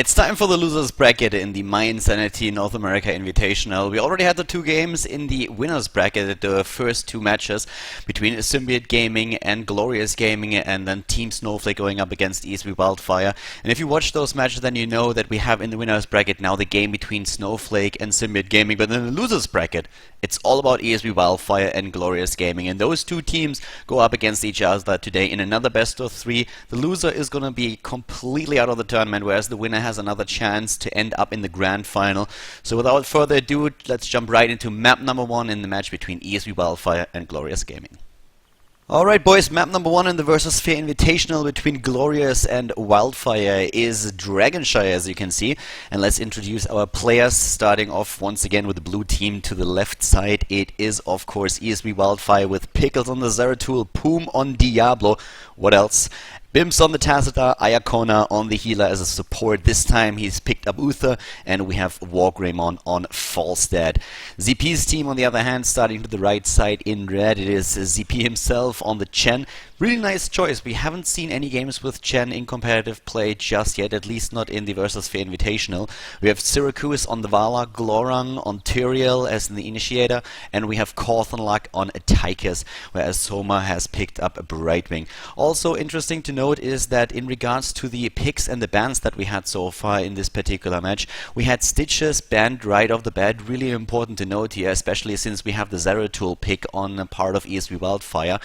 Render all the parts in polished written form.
It's time for the losers bracket in the My Insanity North America Invitational. We already had the two games in the winners bracket, the first two matches between Symbiote Gaming and Glorious Gaming, and then Team Snowflake going up against ESB Wildfire. And if you watch those matches, then you know that we have in the winners bracket now the game between Snowflake and Symbiote Gaming. But in the losers bracket, it's all about ESB Wildfire and Glorious Gaming. And those two teams go up against each other today in another best of three. The loser is going to be completely out of the tournament, whereas the winner has another chance to end up in the grand final. So without further ado, let's jump right into map number one in the match between ESB Wildfire and Glorious Gaming. Alright boys, map number one in the Versus Fair Invitational between Glorious and Wildfire is Shire, as you can see. And let's introduce our players, starting off once again with the blue team to the left side. It is of course ESB Wildfire with Pickles on the Zeratul, Poom on Diablo, what else? Bims on the Tacita, Ayakona on the healer as a support. This time he's picked up Uther, and we have Wargreymon on Falstad. ZP's team, on the other hand, starting to the right side in red, it is ZP himself on the Chen. Really nice choice. We haven't seen any games with Chen in competitive play just yet, at least not in the Versus Fair Invitational. We have Syracuse on the Vala, Glorang on Tyrael as the initiator, and we have Korthenlak on Tychus, whereas Soma has picked up a Brightwing. Also interesting to note is that in regards to the picks and the bans that we had so far in this particular match, we had Stitches banned right off the bat. Really important to note here, especially since we have the Zeratul pick on a part of ESB Wildfire.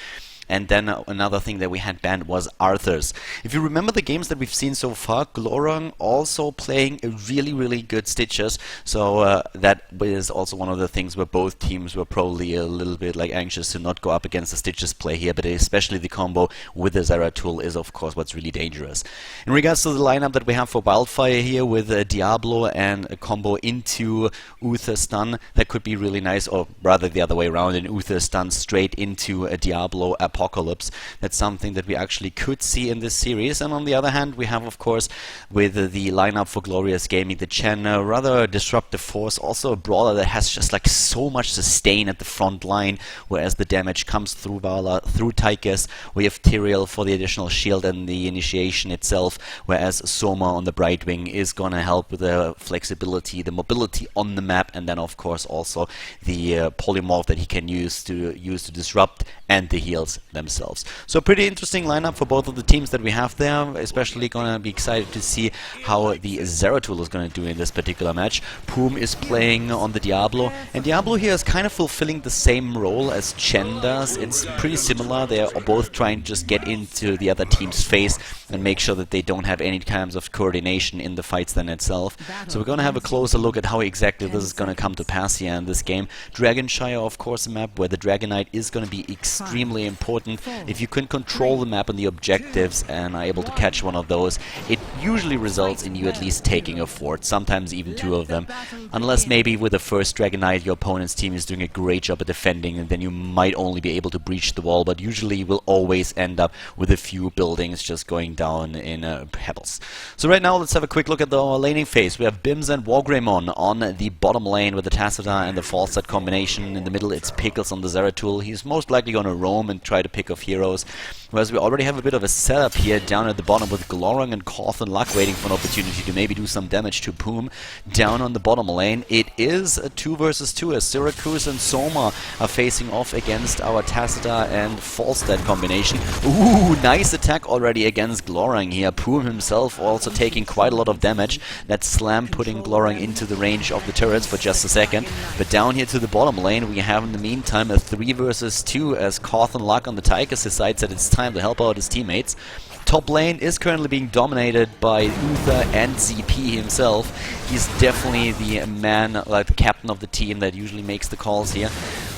And then another thing that we had banned was Arthur's. If you remember the games that we've seen so far, Glorang also playing a really good Stitches. So that is also one of the things where both teams were probably a little bit anxious to not go up against the Stitches play here, but especially the combo with the Zeratul is of course what's really dangerous. In regards to the lineup that we have for Wildfire here with Diablo and a combo into Uther stun, that could be really nice, or rather the other way around, an Uther stun straight into a Diablo Apocalypse. That's something that we actually could see in this series. And on the other hand, we have of course with the lineup for Glorious Gaming the Chen, rather disruptive force, also a brawler that has just so much sustain at the front line, whereas the damage comes through Vala, through Tychus. We have Tyrael for the additional shield and the initiation itself, whereas Soma on the Brightwing is gonna help with the flexibility, the mobility on the map, and then of course also the polymorph that he can use to disrupt, and the heals themselves. So pretty interesting lineup for both of the teams that we have there. Especially gonna be excited to see how the Zeratul is gonna do in this particular match. Poom is playing on the Diablo, and Diablo here is kind of fulfilling the same role as Chen does. It's pretty similar. They're both trying to just get into the other team's face and make sure that they don't have any kinds of coordination in the fights then itself. So we're gonna have a closer look at how exactly this is gonna come to pass here in this game. Shire, of course, a map where the Dragonite is gonna be extremely important. If you can control the map and the objectives and are able to catch one of those, it usually results in you at least taking a fort, sometimes even two of them. Unless maybe with the first Dragonite your opponent's team is doing a great job at defending, and then you might only be able to breach the wall, but usually you will always end up with a few buildings just going down in pebbles. So right now let's have a quick look at the laning phase. We have Bims and Wargreymon on the bottom lane with the Tacita and the Falstad combination. In the middle it's Pickles on the Zeratul. He's most likely going to roam and try to pick off heroes, whereas we already have a bit of a setup here down at the bottom with Glorang and Korthenlak waiting for an opportunity to maybe do some damage to Poom. Down on the bottom lane it is a 2 versus 2 as Syracuse and Soma are facing off against our Tacita and Falstad combination. Ooh, nice attack already against Glorang here. Poom himself also taking quite a lot of damage. That slam putting Glorang into the range of the turrets for just a second. But down here to the bottom lane we have in the meantime a 3 versus 2 as Korthenlak on the Tychus decides that it's time to help out his teammates. Top lane is currently being dominated by Uther and ZP himself. He's definitely the man, the captain of the team that usually makes the calls here.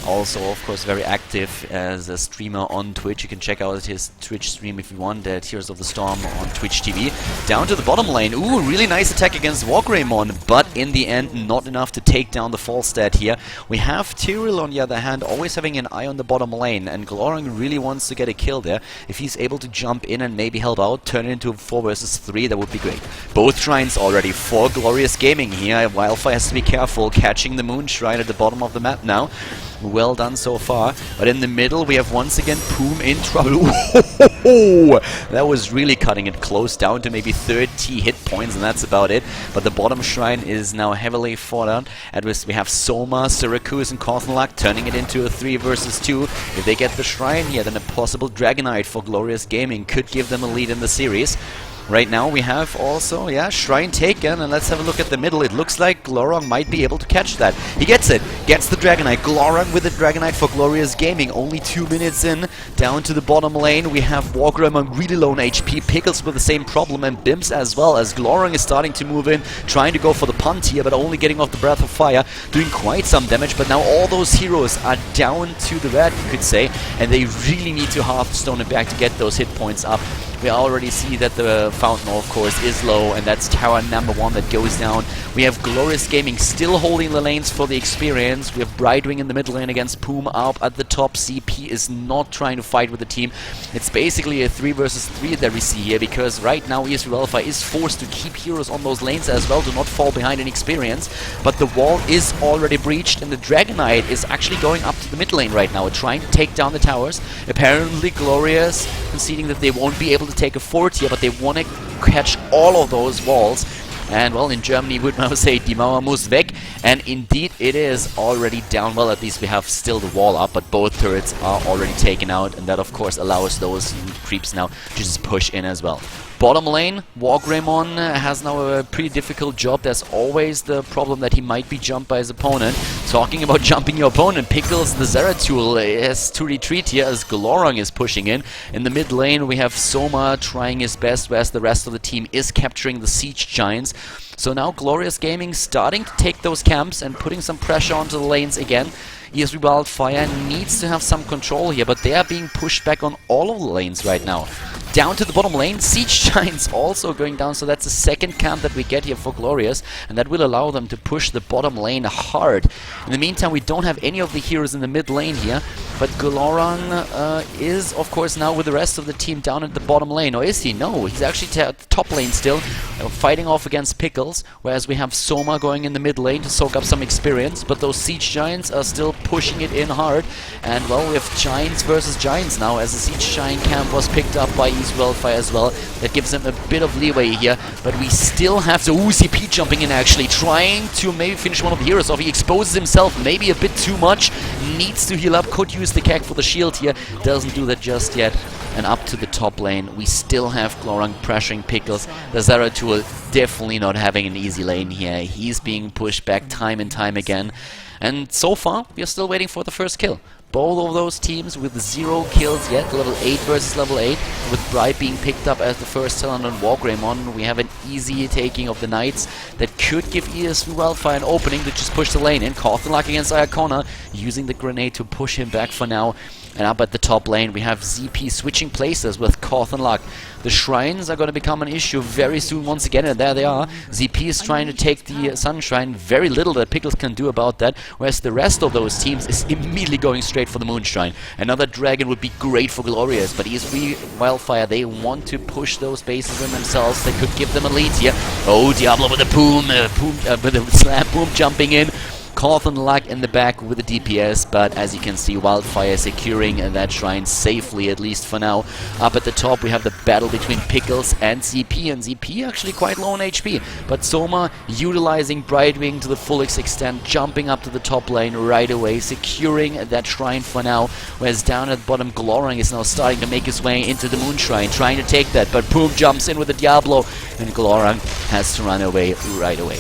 Also, of course, very active as a streamer on Twitch. You can check out his Twitch stream if you want at Heroes of the Storm on Twitch TV. Down to the bottom lane. Ooh, really nice attack against Wargreymon, but in the end, not enough to take down the Falstad here. We have Tyrael, on the other hand, always having an eye on the bottom lane, and Glorang really wants to get a kill there. If he's able to jump in and maybe help out, turn it into 4 versus 3, that would be great. Both shrines already for Glorious Gaming here. Wildfire has to be careful, catching the Moon Shrine at the bottom of the map now. Well done so far. But in the middle, we have once again Poom in trouble. That was really cutting it close, down to maybe 30 hit points, and that's about it. But the bottom shrine is now heavily fought out. At least we have Soma, Syracuse, and Khaldor turning it into a 3 versus 2. If they get the shrine here, then a possible Dragonite for Glorious Gaming could give them a lead in the series. Right now we have also, Shrine taken, and let's have a look at the middle. It looks like Glorong might be able to catch that. He gets it, gets the Dragonite. Glorong with the Dragonite for Glorious Gaming. Only 2 minutes in, down to the bottom lane. We have Wargrim on really low on HP, Pickles with the same problem, and Bims as well, as Glorong is starting to move in, trying to go for the punt here, but only getting off the Breath of Fire, doing quite some damage. But now all those heroes are down to the red, you could say, and they really need to Hearthstone it back to get those hit points up. We already see that the Fountain, of course, is low, and that's tower number 1 that goes down. We have Glorious Gaming still holding the lanes for the experience. We have Brightwing in the mid lane against Poom up at the top. CP is not trying to fight with the team. It's basically a 3 versus 3 that we see here, because right now Wildfire is forced to keep heroes on those lanes as well to not fall behind in experience. But the wall is already breached, and the Dragonite is actually going up to the mid lane right now, trying to take down the towers. Apparently Glorious conceding that they won't be able to take a fort here, but they want to catch all of those walls. And, well, in Germany would now say, die Mauer muss weg. And indeed, it is already down. Well, at least we have still the wall up, but both turrets are already taken out. And that, of course, allows those creeps now to just push in as well. Bottom lane, Wargreymon has now a pretty difficult job. There's always the problem that he might be jumped by his opponent. Talking about jumping your opponent, Pickles, the Zeratul, has to retreat here as Glorong is pushing in. In the mid lane, we have Soma trying his best, whereas the rest of the team is capturing the Siege Giants. So now Glorious Gaming starting to take those camps and putting some pressure onto the lanes again. ESB Wildfire needs to have some control here, but they are being pushed back on all of the lanes right now. Down to the bottom lane, Siege Giants also going down, so that's the second camp that we get here for Glorious, and that will allow them to push the bottom lane hard. In the meantime, we don't have any of the heroes in the mid lane here, but Glorong is, of course, now with the rest of the team down at the bottom lane. Or is he? No, he's actually at the top lane still, fighting off against Pickles, whereas we have Soma going in the mid lane to soak up some experience, but those Siege Giants are still pushing it in hard. And, well, we have Giants versus Giants now, as the Siege Giant camp was picked up by Wildfire as well. That gives them a bit of leeway here, but we still have the CP jumping in, actually trying to maybe finish one of the heroes off. He exposes himself maybe a bit too much, needs to heal up, could use the Keg for the shield here, doesn't do that just yet. And up to the top lane, we still have Glorong pressuring Pickles. The Zeratul definitely not having an easy lane here. He's being pushed back time and time again. And so far, we are still waiting for the first kill. Both of those teams with 0 kills yet, level 8 versus level 8, with Bright being picked up as the first talent on Wargreymon. We have an easy taking of the Knights that could give ESV Wildfire an opening to just push the lane in. Khaldor against Iacona, using the grenade to push him back for now. And up at the top lane, we have ZP switching places with Khaldor. The shrines are going to become an issue very soon once again, and there they are. ZP is trying to take the Sun Shrine. Very little that Pickles can do about that, whereas the rest of those teams is immediately going straight for the Moon Shrine. Another dragon would be great for Glorious, but ESV Wildfire, they want to push those bases in themselves. They could give them a lead here. Oh, Diablo with the with the slam boom jumping in. Khaldor in the back with the DPS, but as you can see, Wildfire securing that shrine safely, at least for now. Up at the top, we have the battle between Pickles and ZP, and ZP actually quite low on HP, but Soma utilizing Brightwing to the fullest extent, jumping up to the top lane right away, securing that shrine for now, whereas down at the bottom, Glorong is now starting to make his way into the Moon Shrine, trying to take that, but Poom jumps in with the Diablo, and Glorong has to run away right away.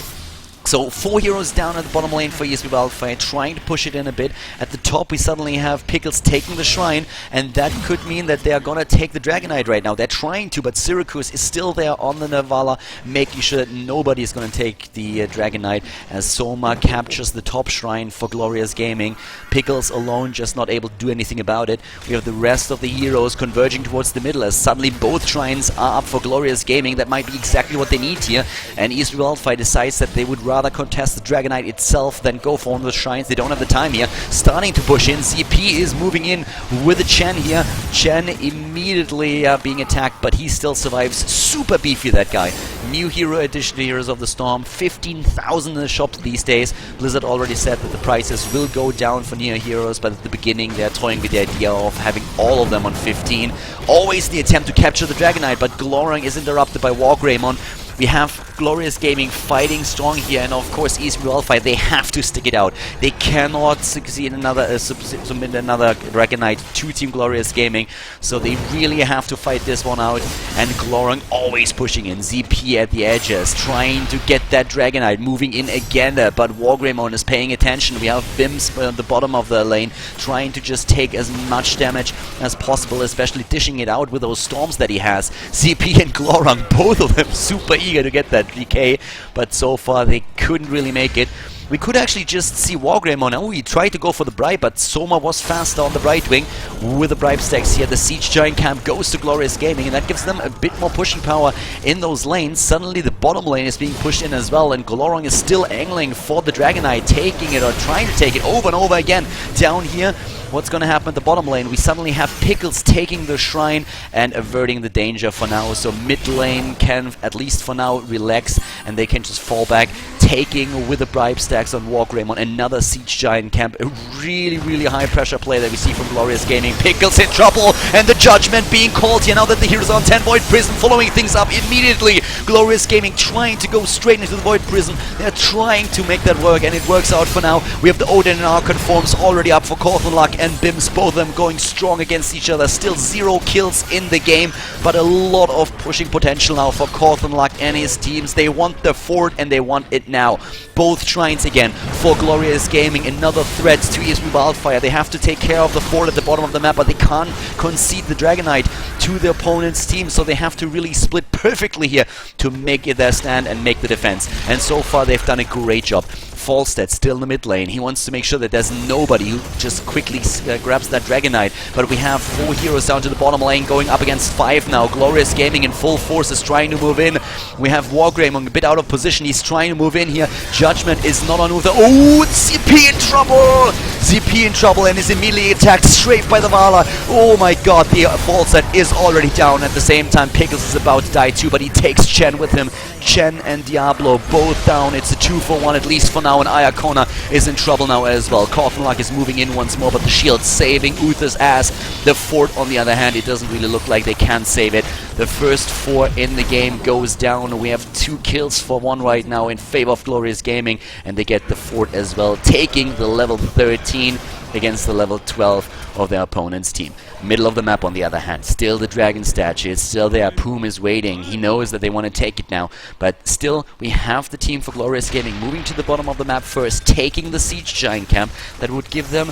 So 4 heroes down at the bottom lane for ESB Wildfire, trying to push it in a bit. At the top we suddenly have Pickles taking the shrine, and that could mean that they are gonna take the Dragonite right now. They're trying to, but Syracuse is still there on the Nervala, making sure that nobody is gonna take the Dragonite, as Soma captures the top shrine for Glorious Gaming. Pickles alone just not able to do anything about it. We have the rest of the heroes converging towards the middle, as suddenly both shrines are up for Glorious Gaming. That might be exactly what they need here, and ESB Wildfire decides that they would rather rather contest the Dragonite itself than go for one of the shrines. They don't have the time here. Starting to push in. ZP is moving in with a Chen here. Chen immediately being attacked, but he still survives. Super beefy, that guy. New hero addition to Heroes of the Storm. 15,000 in the shops these days. Blizzard already said that the prices will go down for Neo heroes, but at the beginning they're toying with the idea of having all of them on 15. Always the attempt to capture the Dragonite, but Glorang is interrupted by Wargreymon. We have Glorious Gaming fighting strong here, and of course East Wildfire, they have to stick it out. They cannot succeed another submit another Dragonite to Team Glorious Gaming, so they really have to fight this one out. And Glorang always pushing in. ZP at the edges, trying to get that Dragonite, moving in again, but Wargreymon is paying attention. We have Bims at the bottom of the lane, trying to just take as much damage as possible, especially dishing it out with those storms that he has. ZP and Glorang, both of them super eager to get that DK, but so far they couldn't really make it. We could actually just see Wargreymon. Oh, he tried to go for the Bribe, but Soma was faster on the right wing with the Bribe stacks here. The Siege Giant Camp goes to Glorious Gaming, and that gives them a bit more pushing power in those lanes. Suddenly the bottom lane is being pushed in as well, and Glorang is still angling for the Dragonite, taking it or trying to take it over and over again. Down here, what's going to happen at the bottom lane? We suddenly have Pickles taking the shrine and averting the danger for now. So mid lane can, at least for now, relax, and they can just fall back, taking with the Bribe stacks on Wargreymon another Siege Giant Camp. A really, really high pressure play that we see from Glorious Gaming. Pickles in trouble, and the Judgment being called here now that the heroes are on 10 Void Prison, following things up immediately. Glorious Gaming trying to go straight into the Void Prison. They're trying to make that work, and it works out for now. We have the Odin and Archon forms already up for Khaldor and Bims, both of them going strong against each other. Still 0 kills in the game, but a lot of pushing potential now for Khaldor and his teams. They want the fort, and they want it now. Both shrines again for Glorious Gaming. Another threat to East Wildfire. They have to take care of the fort at the bottom of the map, but they can't concede the Dragonite to the opponent's team, so they have to really split perfectly here to make it their stand and make the defense. And so far they've done a great job. Falstead still in the mid lane. He wants to make sure that there's nobody who just quickly grabs that Dragonite. But we have 4 heroes down to the bottom lane going up against 5 now. Glorious Gaming in full force is trying to move in. We have Wargreymon a bit out of position. He's trying to move in here. Judgment is not on Uther. Oh, ZP in trouble! ZP in trouble and is immediately attacked straight by the Vala. Oh my god, the Falstead is already down. At the same time, Pickles is about to die too, but he takes Chen with him. Chen and Diablo both down. It's a 2-for-1 at least for now, and Ayakona is in trouble now as well. Khaldor is moving in once more, but the shield saving Uther's ass. The fort, on the other hand, it doesn't really look like they can save it. The first 4 in the game goes down. We have 2 kills for 1 right now in favor of Glorious Gaming, and they get the fort as well, taking the level 13 against the level 12 of their opponent's team. Middle of the map, on the other hand, still the dragon statue is still there. Poom is waiting. He knows that they want to take it now, but still we have the team for Glorious Gaming moving to the bottom of the map first, taking the Siege Giant Camp. That would give them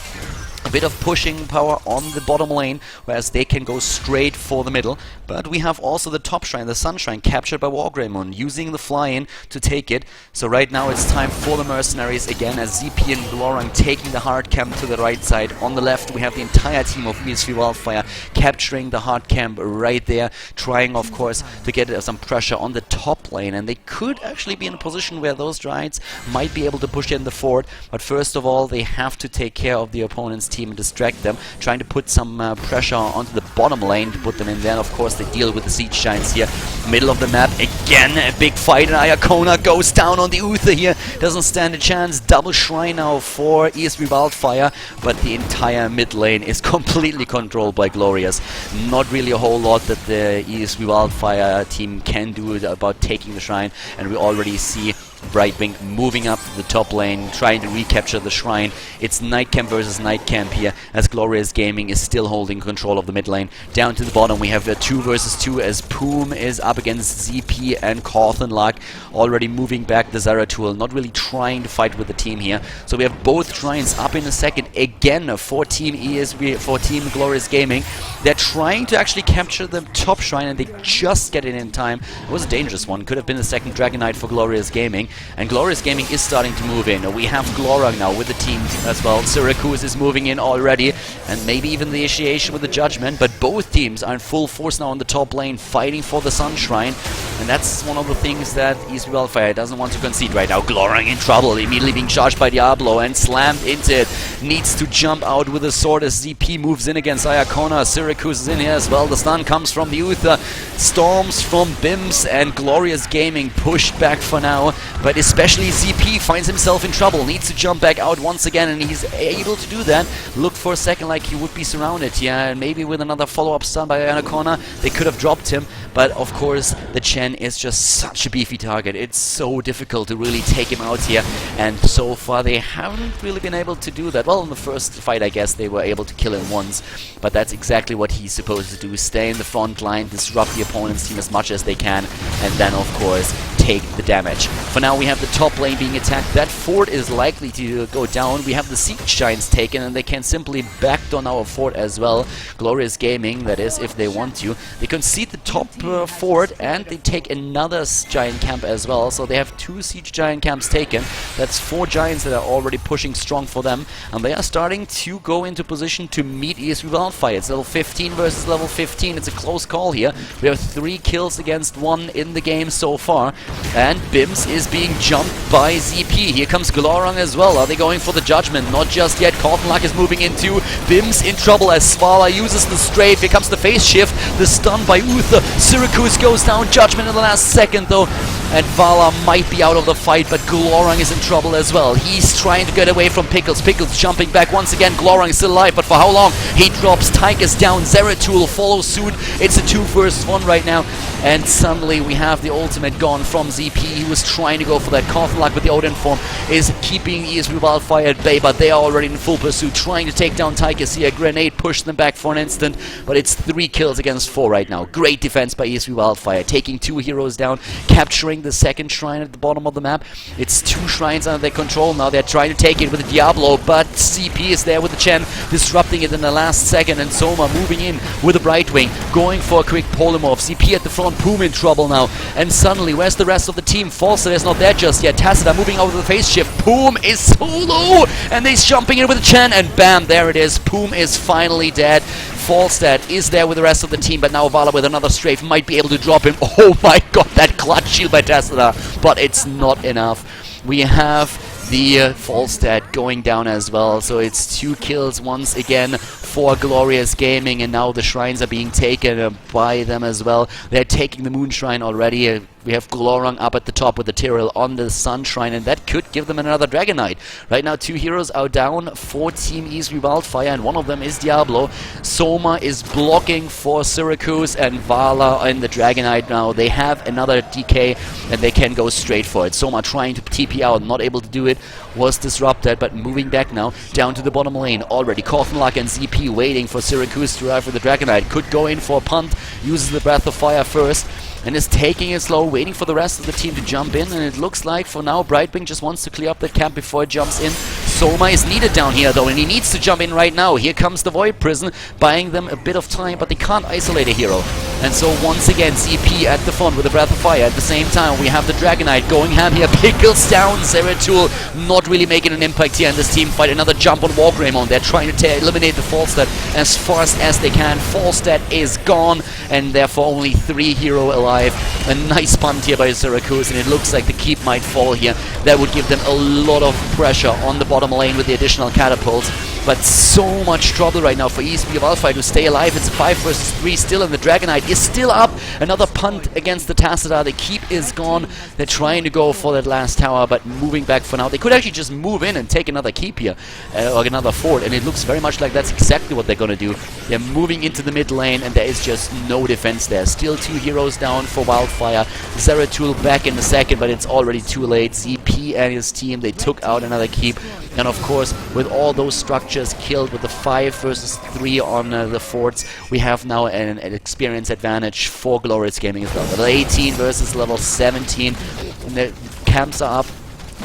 a bit of pushing power on the bottom lane, whereas they can go straight for the middle. But we have also the top shrine, the Sun Shrine, captured by Wargreymon, using the fly-in to take it. So right now it's time for the mercenaries again, as ZP and Glorang taking the hard camp to the right side. On the left we have the entire team of ESV Wildfire capturing the hard camp right there, trying of course to get some pressure on the top lane, and they could actually be in a position where those giants might be able to push in the fort. But first of all, they have to take care of the opponent's team and distract them, trying to put some pressure onto the bottom lane to put them in there. Of course they deal with the siege giants here. Middle of the map again, a big fight, and Ayakona goes down on the Uther here, doesn't stand a chance. Double shrine now for ESV Wildfire, but the entire mid lane is completely controlled by Glorious. Not really a whole lot that the ESV Wildfire team can do about taking the shrine, and we already see Brightwing moving up the top lane, trying to recapture the shrine. It's Night Camp versus Night Camp here, as Glorious Gaming is still holding control of the mid lane. Down to the bottom we have a 2 versus 2 as Poom is up against ZP and Khaldor, already moving back the Zeratul, not really trying to fight with the team here. So we have both shrines up in a second again for Team ESV, for Team Glorious Gaming. They're trying to actually capture the top shrine, and they just get it in time. It was a dangerous one, could have been the second Dragonite for Glorious Gaming. And Glorious Gaming is starting to move in. We have Glorang now with the team as well. Syracuse is moving in in already, and maybe even the initiation with the Judgment, but both teams are in full force now on the top lane, fighting for the Sun Shrine, and that's one of the things that ESP Wildfire doesn't want to concede right now. Glorang in trouble, immediately being charged by Diablo and slammed into it. Needs to jump out with a sword as ZP moves in against Iacona. Syracuse is in here as well. The stun comes from the Uther, storms from Bims, and Glorious Gaming pushed back for now, but especially ZP finds himself in trouble. Needs to jump back out once again, and he's able to do that. Looked for a second like he would be surrounded, yeah, and maybe with another follow-up stun by Iacona, they could have dropped him, but of course the Chen is just such a beefy target. It's so difficult to really take him out here, and so far they haven't really been able to do that. Well, in the first fight I guess they were able to kill him once, but that's exactly what he's supposed to do. Stay in the front line, disrupt the opponent's team as much as they can, and then of course take the damage. For now we have the top lane being attacked. That fort is likely to go down. We have the Siege Giants taken, and they can simply backdoor our fort as well. Glorious Gaming, that is, if they want to. They concede the top fort, and they take another giant camp as well, so they have 2 siege giant camps taken. That's 4 giants that are already pushing strong for them, and they are starting to go into position to meet ESP Wildfire. It's level 15 versus level 15. It's a close call here. We have 3 kills against 1 in the game so far, and Bims is being jumped by ZP. Here comes Glorang as well. Are they going for the Judgment? Not just yet. Kortenluck is moving into Bims in trouble as Svala uses the strafe. Here comes the phase shift. The stun by Uther. Syracuse goes down. Judgment in the last second though, and Vala might be out of the fight, but Glorang is in trouble as well. He's trying to get away from Pickles. Pickles jumping back once again. Glorang is still alive, but for how long? He drops. Tyke is down. Zeratul follows suit. It's a 2 versus 1 right now, and suddenly we have the ultimate gone from ZP. He was trying to go for that. Kortenluck with the Odin form is keeping ESP Wildfire at bay, but they are already in full pursuit, trying to take down Tyke. See a grenade push them back for an instant, but it's 3 kills against 4 right now. Great defense by ESP Wildfire, taking 2 heroes down, capturing the second shrine at the bottom of the map. It's 2 shrines under their control now. They're trying to take it with the Diablo, but CP is there with the Chen, disrupting it in the last second, and Soma moving in with a Brightwing, going for a quick polymorph. CP at the front, Poom in trouble now, and suddenly, where's the rest of the team? Falster is not there just yet. Tacita moving over the phase shift. Poom is solo, and he's jumping in with a Chen, and bam, there it is. Poom is finally dead. Falstad is there with the rest of the team, but now Vala with another strafe might be able to drop him. Oh my god, that clutch shield by Tacita, but it's not enough. We have the Falstad going down as well, so it's 2 kills once again for Glorious Gaming, and now the shrines are being taken by them as well. They're taking the Moon Shrine already. We have Glorang up at the top with the Tyrell on the Sun Shrine, and that could give them another Dragon Knight. Right now 2 heroes are down for Team ESP Wildfire, and one of them is Diablo. Soma is blocking for Syracuse, and Vala in the Dragon Knight now. They have another DK, and they can go straight for it. Soma trying to TP out, not able to do it, was disrupted, but moving back now down to the bottom lane already. Kortenluck and ZP waiting for Syracuse to arrive with the Dragon Knight. Could go in for a punt, uses the Breath of Fire first, and is taking it slow, waiting for the rest of the team to jump in, and it looks like for now Brightwing just wants to clear up that camp before it jumps in. Soma is needed down here though, and he needs to jump in right now. Here comes the Void Prison, buying them a bit of time, but they can't isolate a hero. And so once again, ZP at the front with a Breath of Fire. At the same time, we have the Dragon Knight going ham here. Pickles down. Zeratul not really making an impact here in this team fight. Another jump on Wargreymon. They're trying to eliminate the Falstad as fast as they can. Falstad is gone, and therefore only 3 hero alive. A nice punt here by Syracuse, and it looks like the keep might fall here. That would give them a lot of pressure on the bottom lane with the additional catapults. But so much trouble right now for ESP Wildfire to stay alive. It's a 5 versus 3 still, and the Dragon Knight is still up. Another punt against the Tacita. The keep is gone. They're trying to go for that last tower, but moving back for now. They could actually just move in and take another keep here, or another fort, and it looks very much like that's exactly what they're going to do. They're moving into the mid lane, and there is just no defense there. Still 2 heroes down for Wildfire. Zeratul back in the second, but it's already too late. ZP and his team, they took out another keep, and of course, with all those structures killed with the 5 versus 3 on the forts, we have now an experience advantage for Glorious Gaming as well. Level 18 versus level 17, and the camps are up.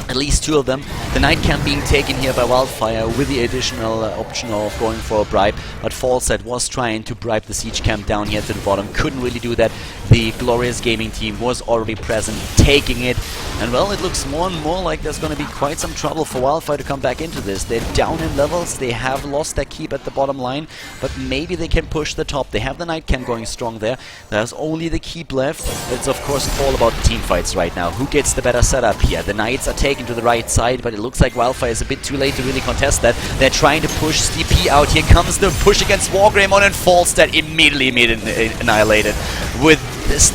At least 2 of them. The Night Camp being taken here by Wildfire with the additional option of going for a bribe, but Falstad was trying to bribe the Siege Camp down here to the bottom. Couldn't really do that. The Glorious Gaming team was already present, taking it. And well, it looks more and more like there's going to be quite some trouble for Wildfire to come back into this. They're down in levels, they have lost their keep at the bottom line, but maybe they can push the top. They have the Night Cam going strong there. There's only the keep left. It's of course all about team fights right now. Who gets the better setup here? The Knights are taken to the right side, but it looks like Wildfire is a bit too late to really contest that. They're trying to push CP out. Here comes the push against Wargreymon, and Falstad immediately annihilated with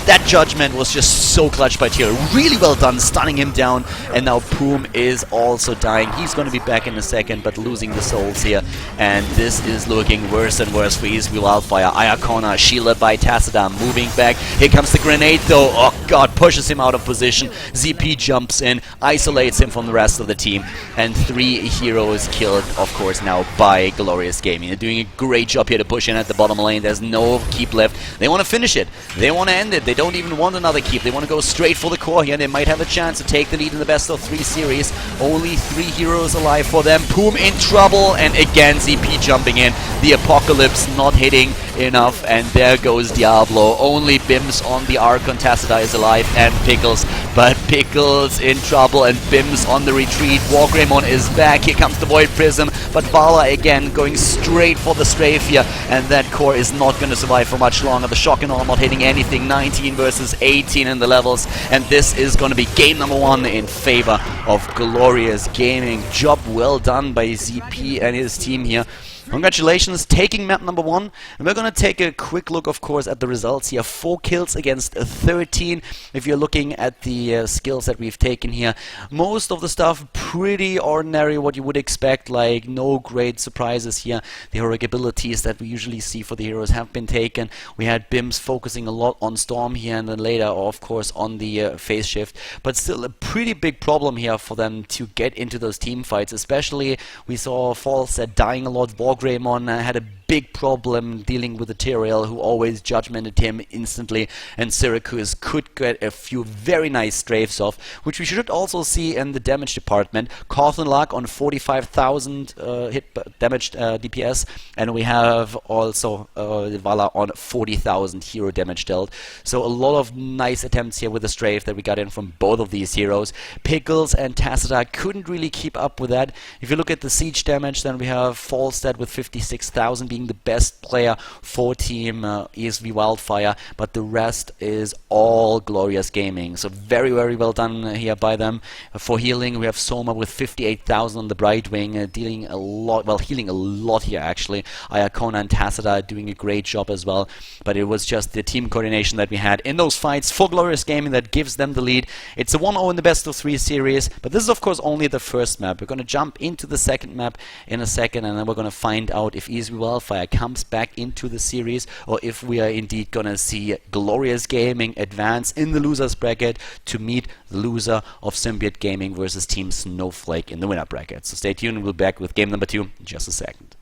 that judgment was just so clutch by Tyr. Really well done, stunning him down. And now Poom is also dying. He's going to be back in a second, but losing the souls here. And this is looking worse and worse for Eastview Wildfire. Ayakona shielded by Tassadam, moving back. Here comes the grenade though. Oh god, pushes him out of position. ZP jumps in, isolates him from the rest of the team. And 3 heroes killed, of course, now by Glorious Gaming. They're doing a great job here to push in at the bottom lane. There's no keep left. They want to finish it. They want to end it. They don't even want another keep. They want to go straight for the core here. They might have a chance to take the lead in the best of 3 series. Only 3 heroes alive for them. Poom in trouble, and again ZP jumping in. The Apocalypse not hitting enough, and there goes Diablo. Only Bims on the Archon. Tassadar is alive, and Pickles, but Pickles in trouble, and Bims on the retreat. Wargreymon is back. Here comes the Void Prism, but Vala again going straight for the strafe here, and that core is not going to survive for much longer. The Shock and Awe not hitting anything. 19 versus 18 in the levels, and this is going to be game number 1 in favor of Glorious Gaming. Job well done by ZP and his team here. Congratulations, taking map number 1. And we're going to take a quick look, of course, at the results here. 4 kills against 13. If you're looking at the skills that we've taken here, most of the stuff pretty ordinary, what you would expect, like no great surprises here. The heroic abilities that we usually see for the heroes have been taken. We had Bims focusing a lot on Storm here, and then later, of course, on the phase shift. But still a pretty big problem here for them to get into those team fights, especially we saw Falstad dying a lot. Wargreymon had a big problem dealing with the Tyrael, who always judgmented him instantly, and Syracuse could get a few very nice strafes off, which we should also see in the damage department. Cawthon Luck on 45,000 hit damaged DPS, and we have also Vala on 40,000 hero damage dealt. So a lot of nice attempts here with the strafe that we got in from both of these heroes. Pickles and Tassadar couldn't really keep up with that. If you look at the siege damage, then we have Falstad with 56,000 being the best player for team ESV Wildfire, but the rest is all Glorious Gaming. So very, very well done here by them. For healing, we have Soma with 58,000 on the Brightwing, dealing a lot, well, healing a lot here actually. Ayakona and Tassadar doing a great job as well, but it was just the team coordination that we had in those fights for Glorious Gaming that gives them the lead. It's a 1-0 in the best of 3 series, but this is of course only the first map. We're going to jump into the second map in a second, and then we're going to find out if ESV Wildfire comes back into the series, or if we are indeed gonna see Glorious Gaming advance in the losers bracket to meet the loser of Symbiote Gaming versus Team Snowflake in the winner bracket. So stay tuned, we'll be back with game number 2 in just a second.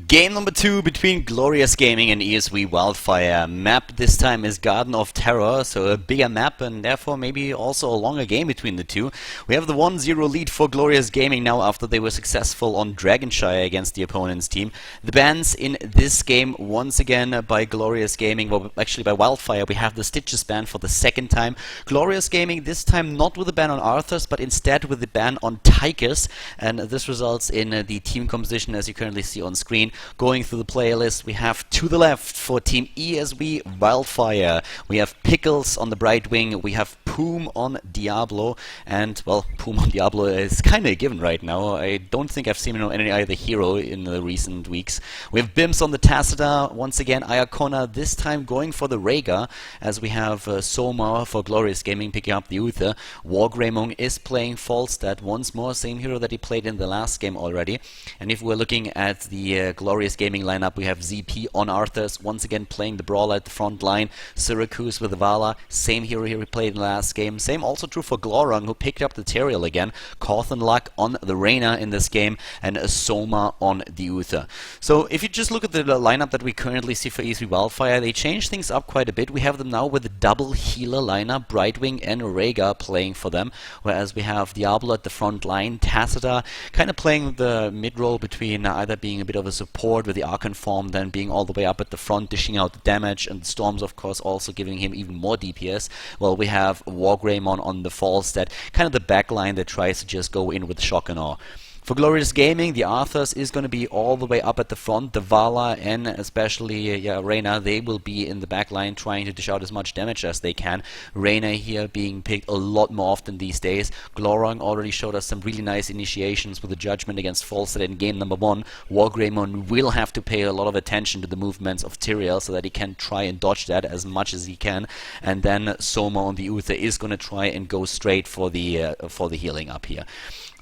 Game number 2 between Glorious Gaming and ESV Wildfire. Map this time is Garden of Terror, so a bigger map and therefore maybe also a longer game between the two. We have the 1-0 lead for Glorious Gaming now after they were successful on Dragonshire against the opponent's team. The bans in this game once again by Glorious Gaming, well actually by Wildfire. We have the Stitches ban for the second time. Glorious Gaming this time not with a ban on Arthurs, but instead with the ban on Tigers, and this results in the team composition as you currently see on screen. Going through the playlist, we have to the left for Team ESV Wildfire, we have Pickles on the Brightwing, we have Poom on Diablo, and well, Poom on Diablo is kinda a given right now. I don't think I've seen any other hero in the recent weeks. We have Bims on the Tassadar, once again Ayakona, this time going for the Rhaegar, as we have Soma for Glorious Gaming picking up the Uther. Wargreymon is playing Falstad once more, same hero that he played in the last game already. And if we're looking at the Glorious Gaming lineup, we have ZP on Arthurs, once again playing the Brawler at the front line. Syracuse with Vala, same hero here he played in the last game. Same also true for Glorung, who picked up the Tyrael again. Cawthon Luck on the Reyna in this game, and Soma on the Uther. So if you just look at the lineup that we currently see for ESV Wildfire, they changed things up quite a bit. We have them now with a double healer lineup, Brightwing and Rhaegar playing for them, whereas we have Diablo at the front line, Tassadar kind of playing the mid role between either being a bit of a support support with the Archon form, then being all the way up at the front, dishing out the damage, and Storms, of course, also giving him even more DPS. Well, we have Wargreymon on the Falstad, kind of the back line that tries to just go in with shock and awe. For Glorious Gaming, the Arthurs is going to be all the way up at the front. The Vala and especially Reyna, they will be in the back line trying to dish out as much damage as they can. Reyna here being picked a lot more often these days. Glorong already showed us some really nice initiations with the Judgment against Falstad in game number 1. Wargreymon will have to pay a lot of attention to the movements of Tyrael so that he can try and dodge that as much as he can. And then Soma on the Uther is going to try and go straight for the healing up here.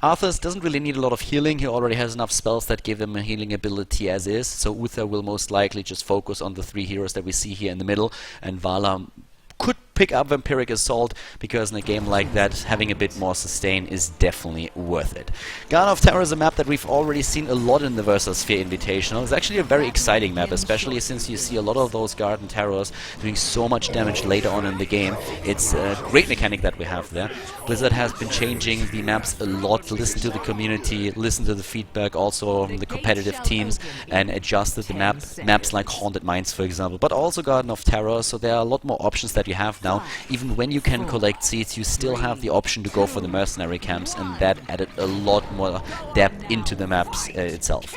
Arthas doesn't really need a lot of healing. He already has enough spells that give him a healing ability as is. So Uther will most likely just focus on the 3 heroes that we see here in the middle. And Vala could pick up Vampiric Assault, because in a game like that, having a bit more sustain is definitely worth it. Garden of Terror is a map that we've already seen a lot in the Versasphere Invitational. It's actually a very exciting map, especially since you see a lot of those Garden Terrors doing so much damage later on in the game. It's a great mechanic that we have there. Blizzard has been changing the maps a lot, listen to the community, listen to the feedback also from the competitive teams, and adjusted the maps like Haunted Mines, for example, but also Garden of Terror, so there are a lot more options that you have now. Even when you can collect seeds, you still have the option to go for the mercenary camps, and that added a lot more depth into the maps itself.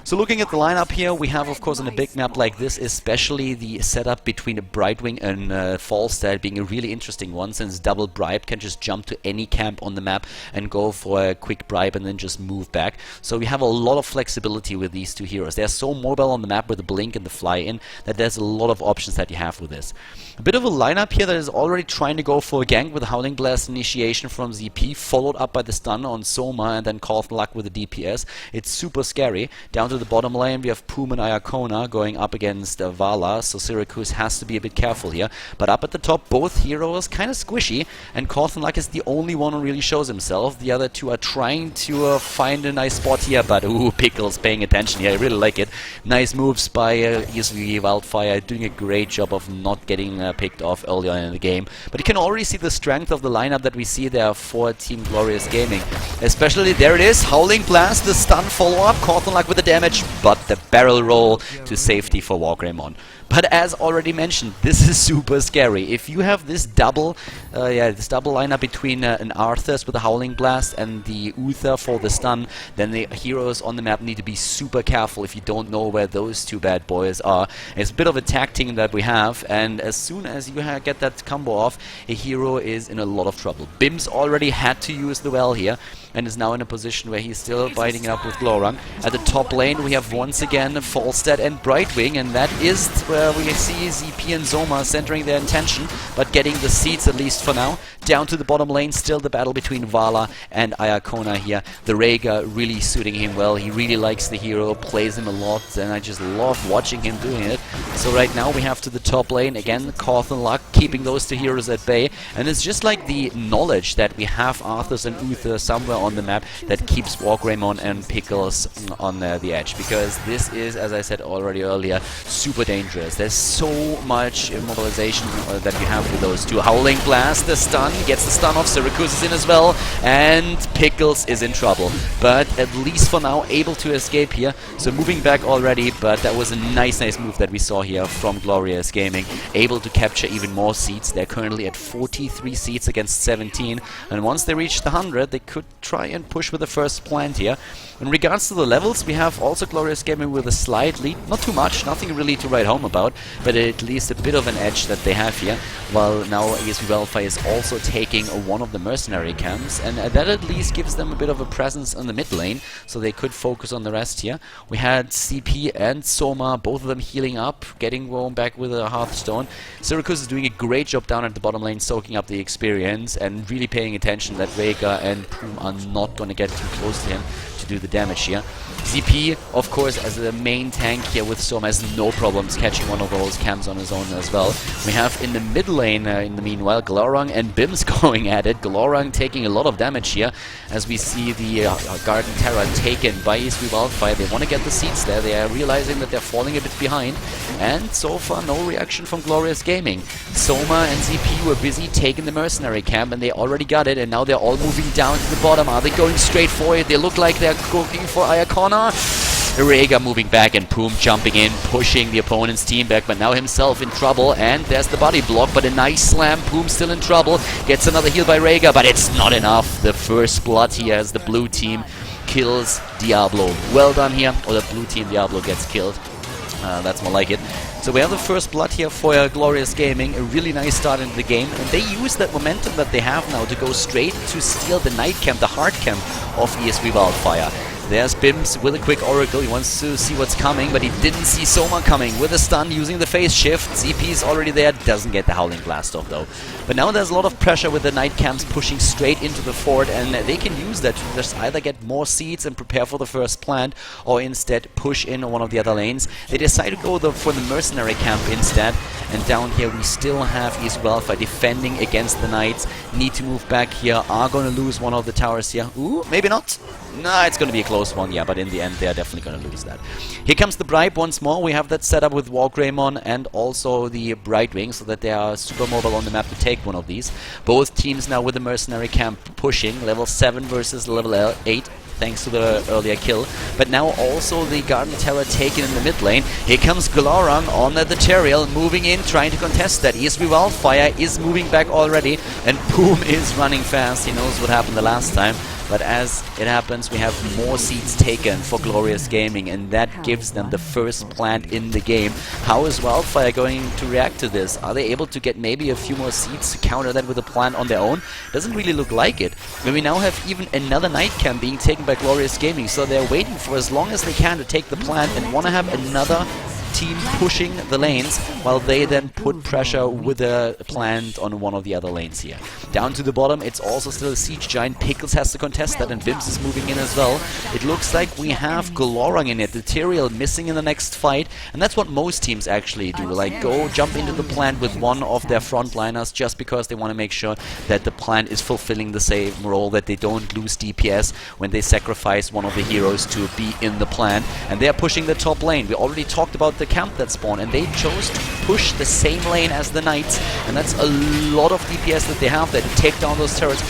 So looking at the lineup here, we have, of course, on a big map like this, especially the setup between Brightwing and Falstad being a really interesting one, since double bribe can just jump to any camp on the map and go for a quick bribe and then just move back. So we have a lot of flexibility with these 2 heroes. They're so mobile on the map with the blink and the fly in that there's a lot of options that you have with this. A bit of a lineup here that is already trying to go for a gank with a Howling Blast initiation from ZP, followed up by the stun on Soma and then Luck with the DPS. It's super scary. Down to the bottom lane, we have Poom and Iacona going up against Vala, so Syracuse has to be a bit careful here. But up at the top, both heroes kind of squishy, and Luck is the only one who really shows himself. The other 2 are trying to find a nice spot here, but ooh, Pickle's paying attention here. I really like it. Nice moves by ESV Wildfire, doing a great job of not getting picked off early on in the game. But you can already see the strength of the lineup that we see there for Team Glorious Gaming. Especially, there it is, Howling Blast, the stun follow-up, Luck with the damage, but the barrel roll to safety for Wargreymon. But as already mentioned, this is super scary. If you have this double lineup between an Arthas with a Howling Blast and the Uther for the stun, then the heroes on the map need to be super careful if you don't know where those 2 bad boys are. It's a bit of a tag team that we have, and as soon as you get that combo off, a hero is in a lot of trouble. Bim's already had to use the well here, and is now in a position where he's still biting it up with Glorang. At the top lane, we have once again Falstad and Brightwing, and that is where we see ZP and Zoma centering their intention, but getting the seeds at least for now. Down to the bottom lane, still the battle between Vala and Iacona here. The Rhaegar really suiting him well. He really likes the hero, plays him a lot, and I just love watching him doing it. So right now we have to the top lane, again, Luck keeping those 2 heroes at bay, and it's just like the knowledge that we have Arthas and Uther somewhere on the map that keeps Wargreymon and Pickles on the edge, because this is, as I said already earlier, super dangerous. There's so much immobilization that you have with those 2. Howling Blast, the stun, gets the stun off, Syracuse is in as well, and Pickles is in trouble. But at least for now, able to escape here, so moving back already, but that was a nice move that we saw here from Glorious Gaming, able to capture even more seats. They're currently at 43 seats against 17, and once they reach the 100, they could try and push with the first plant here. In regards to the levels, we have also Glorious Gaming with a slight lead, not too much, nothing really to write home about, but at least a bit of an edge that they have here, while now ESV Wildfire is also taking one of the mercenary camps, and that at least gives them a bit of a presence in the mid lane, so they could focus on the rest here. We had CP and Soma, both of them healing up, getting Rome back with a Hearthstone. Syracuse is doing a great job down at the bottom lane, soaking up the experience, and really paying attention that Rhaegar and Poom are not going to get too close to him to do the damage here. ZP, of course, as the main tank here with Soma, has no problems catching one of those camps on his own as well. We have in the mid lane, in the meanwhile, Glorang and Bims going at it. Glorang taking a lot of damage here, as we see the Garden Terror taken by ESV Wildfire. They want to get the seeds there. They are realizing that they're falling a bit behind, and so far no reaction from Glorious Gaming. Soma and ZP were busy taking the mercenary camp, and they already got it, and now they're all moving down to the bottom. Are they going straight for it? They look like they're looking for Iacona. Rhaegar moving back and Poom jumping in, pushing the opponent's team back, but now himself in trouble, and there's the body block, but a nice slam. Poom still in trouble, gets another heal by Rhaegar, but it's not enough. The first blood here as the blue team kills Diablo. Well done here, or the blue team Diablo gets killed. That's more like it. So we have the first blood here for Glorious Gaming, a really nice start into the game, and they use that momentum that they have now to go straight to steal the night camp, the hard camp of ESV Wildfire. There's Bims with a quick Oracle. He wants to see what's coming, but he didn't see Soma coming. With a stun, using the phase shift. CP is already there. Doesn't get the Howling Blast off, though. But now there's a lot of pressure with the Night Camps pushing straight into the fort, and they can use that to just either get more seeds and prepare for the first plant, or instead push in on one of the other lanes. They decide to go for the Mercenary Camp instead, and down here we still have East Wildfire defending against the Knights. Need to move back here. Are going to lose one of the towers here. Ooh, maybe not. Nah, it's going to be a close one, yeah, but in the end they're definitely going to lose that. Here comes the Bribe once more. We have that set up with Wargreymon and also the Brightwing, so that they are super mobile on the map to take one of these. Both teams now with the Mercenary Camp pushing, level 7 versus level 8. Thanks to the earlier kill. But now also the Garden Terror taken in the mid lane. Here comes Glorung on the Teriel, moving in, trying to contest that. ESV Wildfire is moving back already, and Poom is running fast. He knows what happened the last time. But as it happens, we have more seeds taken for Glorious Gaming, and that gives them the first plant in the game. How is Wildfire going to react to this? Are they able to get maybe a few more seeds to counter that with a plant on their own? Doesn't really look like it. When we now have even another night camp being taken by Glorious Gaming, so they're waiting for as long as they can to take the plant and want to have another team pushing the lanes, while they then put pressure with a plant on one of the other lanes here. Down to the bottom, it's also still a Siege Giant. Pickles has to contest that, and Bims is moving in as well. It looks like we have Glorung in it, the Teriel missing in the next fight, and that's what most teams actually do, like go jump into the plant with one of their frontliners just because they want to make sure that the plant is fulfilling the same role, that they don't lose DPS when they sacrifice one of the heroes to be in the plant, and they're pushing the top lane. We already talked about the camp that spawned, and they chose to push the same lane as the Knights, and that's a lot of DPS that they have there to take down those turrets.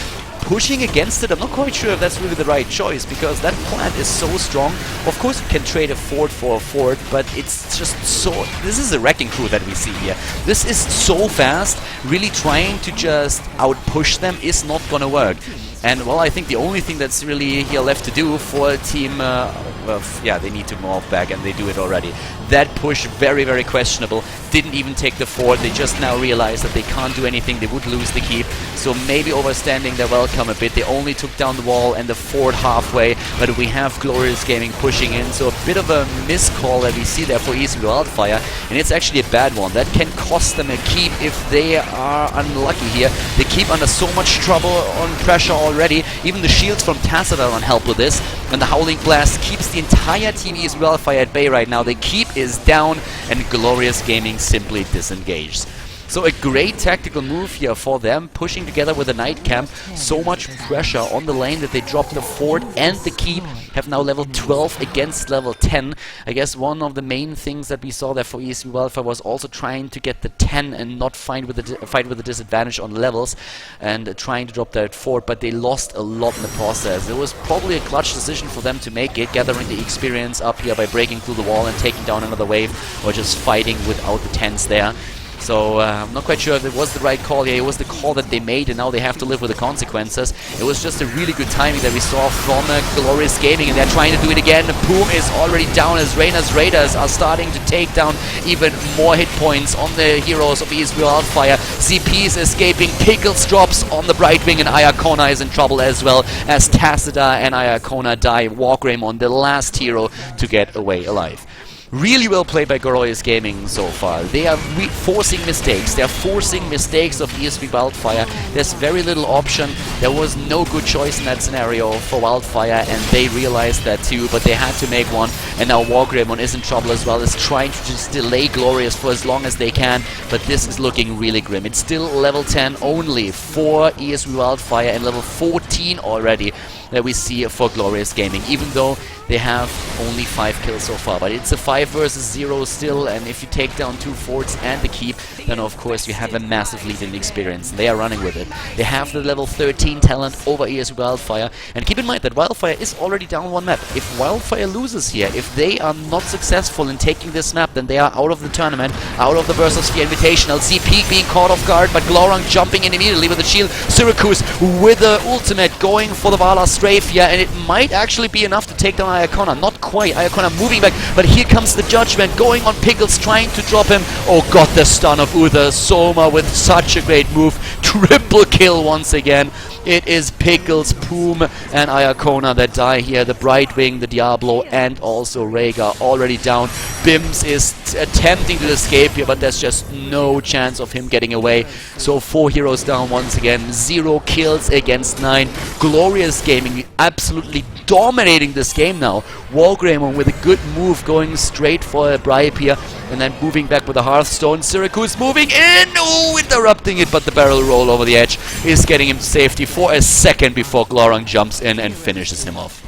Pushing against it, I'm not quite sure if that's really the right choice, because that plant is so strong. Of course you can trade a fort for a fort, but it's just so... This is a wrecking crew that we see here. This is so fast, really trying to just outpush them is not gonna work. And, well, I think the only thing that's really here left to do for a team, yeah, they need to move back, and they do it already. That push, very, very questionable. Didn't even take the fort. They just now realize that they can't do anything. They would lose the keep. So maybe overstanding their welcome a bit. They only took down the wall and the fort halfway, but we have Glorious Gaming pushing in. So a bit of a miscall that we see there for ESV Wildfire, and it's actually a bad one. That can cost them a keep if they are unlucky here. They keep under so much trouble on pressure already. Even the shields from Tacit are on help with this, and the Howling Blast keeps the entire team ESV Wildfire at bay right now. The keep is down, and Glorious Gaming simply disengages. So a great tactical move here for them, pushing together with the Night Camp. So much pressure on the lane that they dropped the fort and the keep. Have now level 12 against level 10. I guess one of the main things that we saw there for ESV Wildfire was also trying to get the 10 and not fight with the disadvantage on levels, and trying to drop that fort, but they lost a lot in the process. It was probably a clutch decision for them to make it, gathering the experience up here by breaking through the wall and taking down another wave, or just fighting without the 10s there. So I'm not quite sure if it was the right call here. It was the call that they made, and now they have to live with the consequences. It was just a really good timing that we saw from Glorious Gaming, and they're trying to do it again. Poom is already down as Reyna's Raiders are starting to take down even more hit points on the heroes of ESV Wildfire. CP is escaping. Pickles drops on the Brightwing, and Iacona is in trouble as well, as Tacita and Iacona die. Wargreymon, the last hero to get away alive. Really well played by Glorious Gaming so far. They are forcing mistakes. They are forcing mistakes of ESV Wildfire. There's very little option. There was no good choice in that scenario for Wildfire, and they realized that too, but they had to make one. And now Wargreymon is in trouble as well, is trying to just delay Glorious for as long as they can, but this is looking really grim. It's still level 10 only for ESV Wildfire, and level 14 already that we see for Glorious Gaming, even though they have only 5 kills so far. But it's a 5 versus 0 still, and if you take down 2 forts and the keep, then of course you have a massive lead in experience. They are running with it. They have the level 13 talent over ESW Wildfire, and keep in mind that Wildfire is already down 1 map. If Wildfire loses here, if they are not successful in taking this map, then they are out of the tournament, out of the Burst of Sphere Invitational. ZP being caught off guard, but Glorang jumping in immediately with the shield. Syracuse with the ultimate going for the Vala Strafe here, and it might actually be enough to take down Iacona. Not quite. Iacona moving back, but here comes the Judgment going on Pickles, trying to drop him. Oh god, the stun of Uther. Soma with such a great move. Triple kill once again. It is Pickles, Poom, and Iacona that die here. The Brightwing, the Diablo, and also Rhaegar already down. Bims is attempting to escape here, but there's just no chance of him getting away. So 4 heroes down once again. 0 kills against 9. Glorious Gaming absolutely dominating this game now. Wargreymon with a good move going straight for a Bribe here, and then moving back with a Hearthstone. Syracuse moving in! Oh, interrupting it, but the barrel roll over the edge is getting him to safety for a second before Glorang jumps in and finishes him off.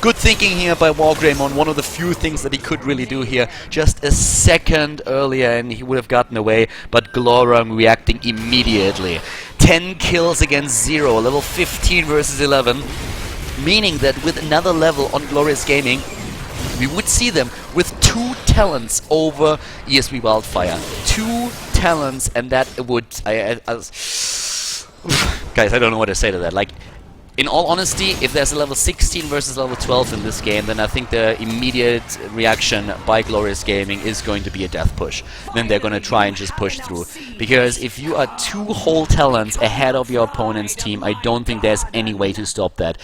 Good thinking here by Wargreymon, one of the few things that he could really do here. Just a second earlier and he would have gotten away, but Glorang reacting immediately. 10 kills against 0, level 15 versus 11, meaning that with another level on Glorious Gaming, we would see them with 2 talents over ESW Wildfire. 2 talents, and that would... guys, I don't know what to say to that. Like, in all honesty, if there's a level 16 versus level 12 in this game, then I think the immediate reaction by Glorious Gaming is going to be a death push. Then they're going to try and just push through. Because if you are 2 whole talents ahead of your opponent's team, I don't think there's any way to stop that.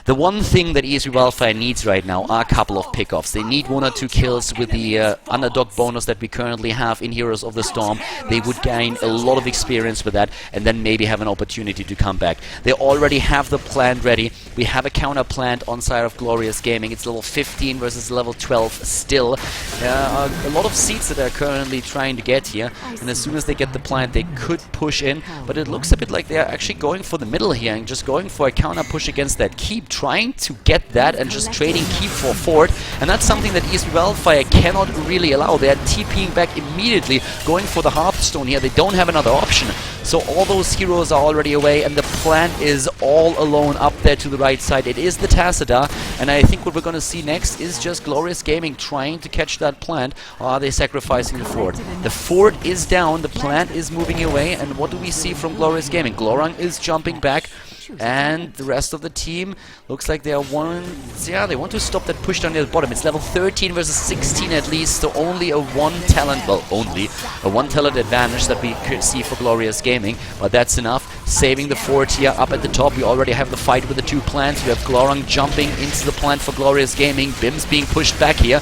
The one thing that ESW Wildfire needs right now are a couple of pickoffs. They need 1 or 2 kills with the underdog bonus that we currently have in Heroes of the Storm. They would gain a lot of experience with that, and then maybe have an opportunity to come back. They already have the plan ready. We have a counter planned on side of Glorious Gaming. It's level 15 versus level 12 still. There are a lot of seats that they're currently trying to get here, and as soon as they get the plant, they could push in, but it looks a bit like they're actually going for the middle here and just going for a counter push against that keep, trying to get that and just trading keep for fort, and that's something that ESW Wildfire cannot really allow. They're TPing back immediately, going for the Hearthstone here. They don't have another option. So all those heroes are already away, and the plant is all alone up there to the right side. It is the Tassadar, and I think what we're going to see next is just Glorious Gaming trying to catch that plant, or are they sacrificing the fort? The fort is down, the plant is moving away, and what do we see from Glorious Gaming? Glorang is jumping back, and the rest of the team looks like they are they want to stop that push down near the bottom. It's level 13 versus 16 at least, so only a 1 talent, well, only a 1 talent advantage that we could see for Glorious Gaming, but that's enough. Saving the fort here up at the top. We already have the fight with the 2 plants. We have Glorang jumping into the plant for Glorious Gaming. Bims being pushed back here.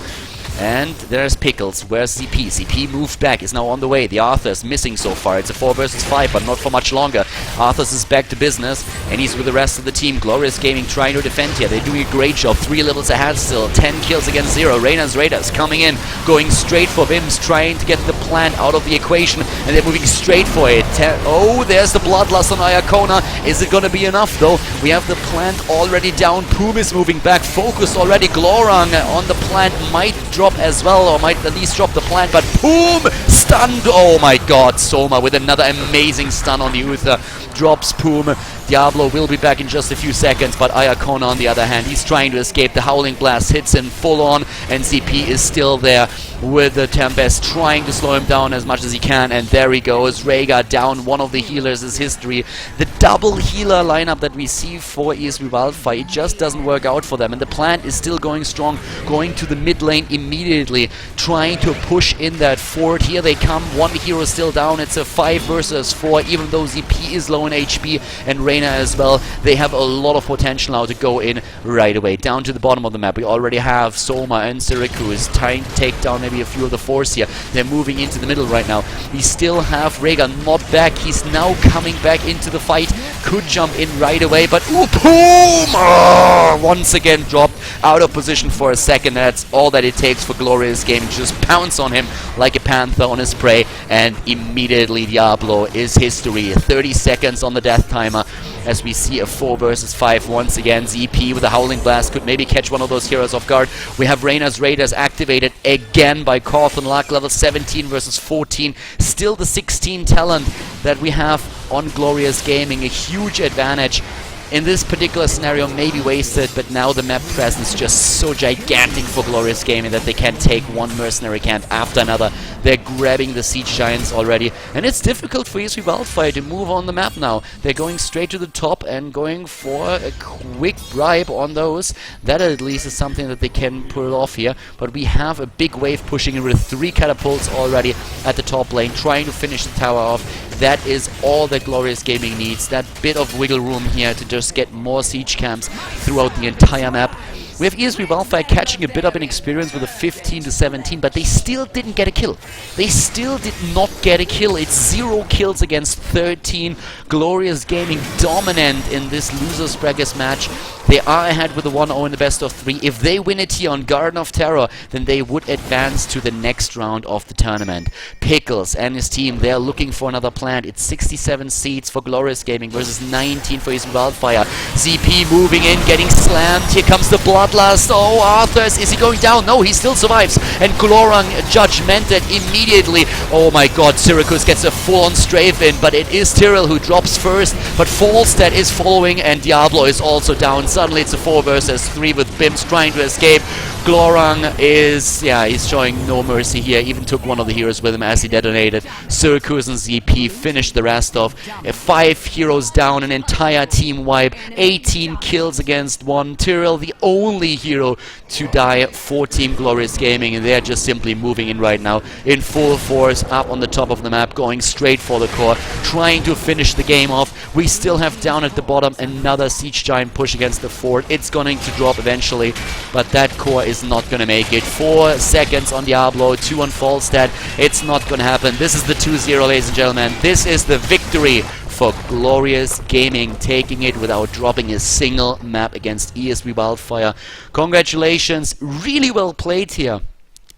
And there's Pickles. Where's ZP? ZP moved back, is now on the way. The Arthur's missing so far. It's a 4 versus 5, but not for much longer. Arthur's is back to business, and he's with the rest of the team. Glorious Gaming trying to defend here. They're doing a great job. 3 levels ahead still. 10 kills against 0. Reina's Raiders coming in, going straight for Bims, trying to get the plant out of the equation, and they're moving straight for it. Oh, there's the Bloodlust on Iacona. Is it going to be enough, though? We have the plant already down. Poom is moving back. Focus already. Glorang on the plant might drop as well, or might at least drop the plant, but Poom stunned. Oh my god, Soma with another amazing stun on the Uther. Drops Poom. Diablo will be back in just a few seconds, but Iacona on the other hand, he's trying to escape. The Howling Blast hits him full on, and ZP is still there with the Tempest, trying to slow him down as much as he can, and there he goes. Rhaegar down, one of the healers is history. The double healer lineup that we see for ESW Wildfire, it just doesn't work out for them, and the plant is still going strong, going to the mid lane immediately, trying to push in that fort. Here they come, 1 hero still down. It's a 5 versus 4, even though ZP is low in HP, and Reina as well. They have a lot of potential now to go in right away. Down to the bottom of the map, we already have Soma and Syracuse trying to take down maybe a few of the force here. They're moving into the middle right now. We still have Rhaegar not back. He's now coming back into the fight. Could jump in right away, but ooh, Poom! Once again dropped out of position for a second. That's all that it takes for Glorious Gaming to just pounce on him like a panther on his prey, and immediately Diablo is history. 30 seconds on the death timer. as we see a 4 versus 5 once again. ZP with a Howling Blast could maybe catch one of those heroes off guard. We have Reyna's Raiders activated again by Khaldor, luck level 17 versus 14. Still the 16 talent that we have on Glorious Gaming, a huge advantage. In this particular scenario, maybe wasted, but now the map presence just so gigantic for Glorious Gaming that they can take one mercenary camp after another. They're grabbing the Siege Giants already, and it's difficult for ESV Wildfire to move on the map now. They're going straight to the top and going for a quick bribe on those. That at least is something that they can pull off here, but we have a big wave pushing in with 3 catapults already at the top lane, trying to finish the tower off. That is all that Glorious Gaming needs, that bit of wiggle room here to just get more siege camps throughout the entire map. We have ESV Wildfire catching a bit of an experience with a 15 to 17, but they still didn't get a kill. They still did not get a kill. It's 0 kills against 13. Glorious Gaming dominant in this losers bracket match. They are ahead with a 1-0 in the best of 3. If they win it here on Garden of Terror, then they would advance to the next round of the tournament. Pickles and his team, they're looking for another plant. It's 67 seats for Glorious Gaming versus 19 for ESV Wildfire. ZP moving in, getting slammed. Here comes the Bloodlust. Oh, Arthurs, is he going down? No, he still survives. And Glorang judgmented immediately. Oh my god, Syracuse gets a full-on strafe in, but it is Tyrell who drops first. But Falstad is following, and Diablo is also down. Suddenly it's a 4 versus 3 with Bims trying to escape. Glorang is, he's showing no mercy here. Even took one of the heroes with him as he detonated. Syracuse and ZP finished the rest off. 5 heroes down, an entire team wipe. 18 kills against 1. Tyrell, the only hero to die for Team Glorious Gaming, and they're just simply moving in right now in full force up on the top of the map, going straight for the core, trying to finish the game off. We still have down at the bottom another Siege Giant push against the fort. It's going to drop eventually, but that core is not going to make it. 4 seconds on Diablo, 2 on Falstad. It's not going to happen. This is the 2-0, ladies and gentlemen. This is the victory for Glorious Gaming, taking it without dropping a single map against ESV Wildfire. Congratulations, really well played here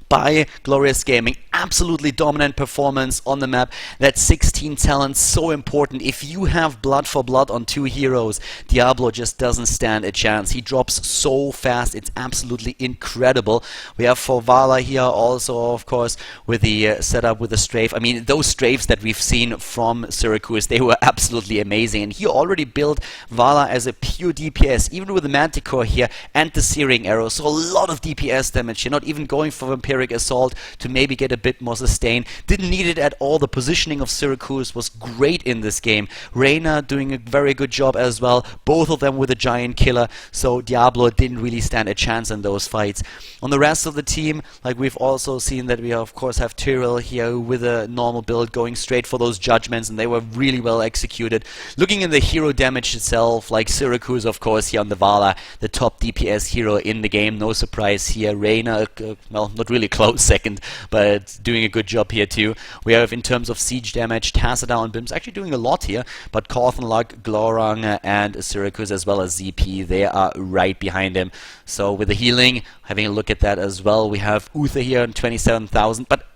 by Glorious Gaming. Absolutely dominant performance on the map. That 16 talent, so important. If you have blood for blood on 2 heroes, Diablo just doesn't stand a chance. He drops so fast, it's absolutely incredible. We have for Vala here also, of course, with the setup with the strafe. I mean, those strafes that we've seen from Syracuse, they were absolutely amazing. And he already built Vala as a pure DPS, even with the Manticore here and the Searing Arrow. So a lot of DPS damage here, not even going for Vampiric Assault to maybe get a bit more sustain. Didn't need it at all. The positioning of Syracuse was great in this game. Reyna doing a very good job as well. Both of them with a giant killer. So Diablo didn't really stand a chance in those fights. On the rest of the team, like we've also seen that we of course have Tyrell here with a normal build going straight for those judgments, and they were really well executed. Looking at the hero damage itself, like Syracuse of course here on the Vala, the top DPS hero in the game. No surprise here. Reyna, well, not really close second, but doing a good job here too. We have in terms of siege damage, Tassadar and Bims actually doing a lot here, but Khaldor, Luck, Glorang and Syracuse as well as ZP, they are right behind him. So with the healing, having a look at that as well, we have Uther here on 27,000, but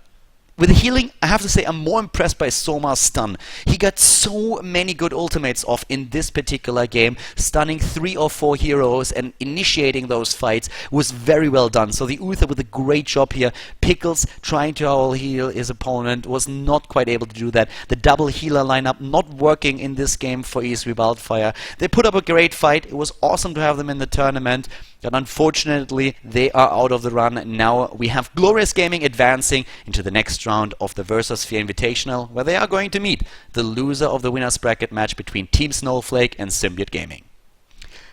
with the healing, I have to say I'm more impressed by Soma's stun. He got so many good ultimates off in this particular game. Stunning 3 or 4 heroes and initiating those fights was very well done. So the Uther with a great job here. Pickles trying to all heal his opponent was not quite able to do that. The double healer lineup not working in this game for ESV Wildfire. They put up a great fight. It was awesome to have them in the tournament. But unfortunately, they are out of the run. Now we have Glorious Gaming advancing into the next round of the Versus-Sphere Invitational, where they are going to meet the loser of the winner's bracket match between Team Snowflake and Symbiote Gaming.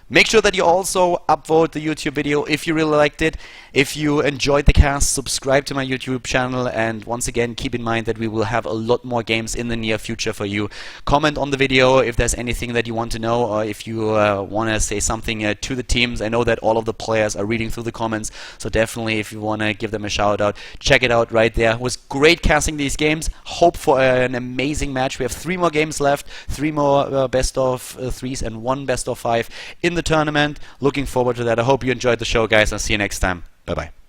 Make sure that you also upvote the YouTube video if you really liked it. If you enjoyed the cast, subscribe to my YouTube channel, and once again keep in mind that we will have a lot more games in the near future for you. Comment on the video if there's anything that you want to know, or if you want to say something to the teams. I know that all of the players are reading through the comments, so definitely if you want to give them a shout out, check it out right there. It was great casting these games. Hope for an amazing match. We have 3 more games left, 3 more best of 3s and 1 best of 5 in the tournament. Looking forward to that. I hope you enjoyed the show, guys, and see you next time. Bye bye.